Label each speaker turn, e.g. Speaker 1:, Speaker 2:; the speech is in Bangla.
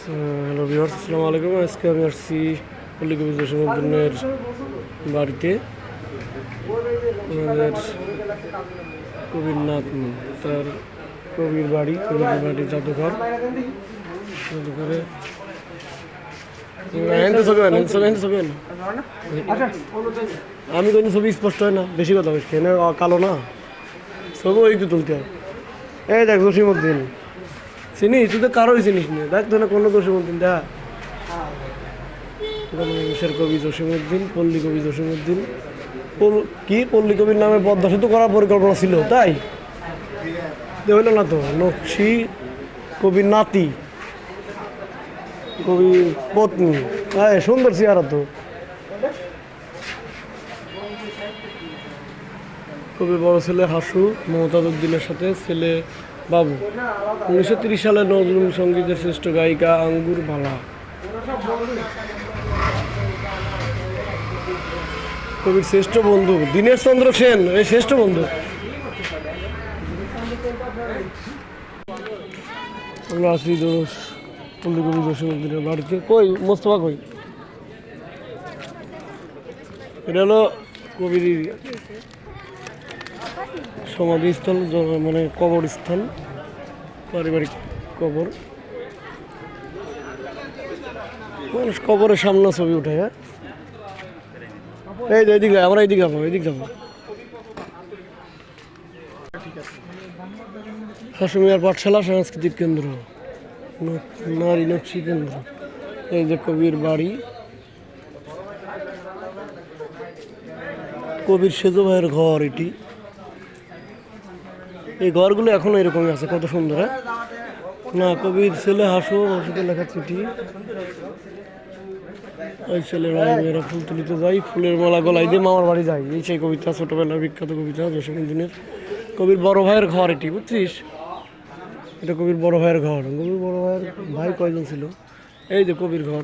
Speaker 1: হ্যালো ভিউয়ার্স, আসসালামু আলাইকুম। আজকে আমি আসছি পল্লী কবি জসীমউদ্দিনের বাড়িতে। আমাদের কবির নাতনি, তার কবির বাড়ি জাদুঘরে আমি কিন্তু ছবি স্পষ্ট হয় না, বেশি কথা বলছি এখানে কালো না, ছবি ওই তো তুলতে হয়। এই দেখ জসীমউদ্দিন, চিনিস তুই তো কারোই চিনিস না, দেখ তো না কোনো জসীমউদ্দিন দেখ। মানুষের কবি জসীমউদ্দিন, পল্লী কবি জসীমউদ্দিন। কি পল্লী কবির নামে পদ্মা সেতু করার পরিকল্পনা ছিল, তাই হইল না তো। নকশি কবির নাতি, কবির পত্নী, হ্যাঁ সুন্দর চেহারা তো। কবির বড় ছেলে হাসু মমতাজ উদ্দিনের সাথে ছেলে বাবু। 1930 সালে নজরুল সঙ্গীতের শ্রেষ্ঠ গায়িকা আঙ্গুর বালা। কবির শ্রেষ্ঠ বন্ধু দীনেশ চন্দ্র সেন, এই শ্রেষ্ঠ বন্ধু। আমরা আছি পল্লী কবি জসীমউদ্দিনের বাড়িতে। কই মোস্তফা কই? এটা হলো কবির সমাধিস্থল, মানে কবরস্থান, পারিবারিক কবর। মানুষ কবরের সামনে ছবি উঠে। হ্যাঁ এই এইদিকে, আমরা এইদিকে যাবো, এইদিকে যাবো। হাসুমিয়ার পাঠশালা সাংস্কৃতিক কেন্দ্র, নারী নকশি কেন্দ্র। এই যে কবির বাড়ি, কবির সেজো ভাইয়ের ঘর এটি। এই ঘরগুলো এখনো এরকমই আছে, কত সুন্দর। হ্যাঁ না, কবির ছেলে হাসুকে লেখা চিঠি। ওই ছেলেরা মেয়েরা ফুল তুলিতে যাই, ফুলের মালা গলায় দিয়ে মামার বাড়ি যাই। এই সেই কবিতা, ছোটবেলার বিখ্যাত কবিতা জসীমউদ্দিনের। কবির বড় ভাইয়ের ঘর এটি, বুঝছিস? এটা কবির বড় ভাইয়ের ঘর। কবির বড় ভাইয়ের ভাই কয়জন ছিল? এই যে কবির ঘর।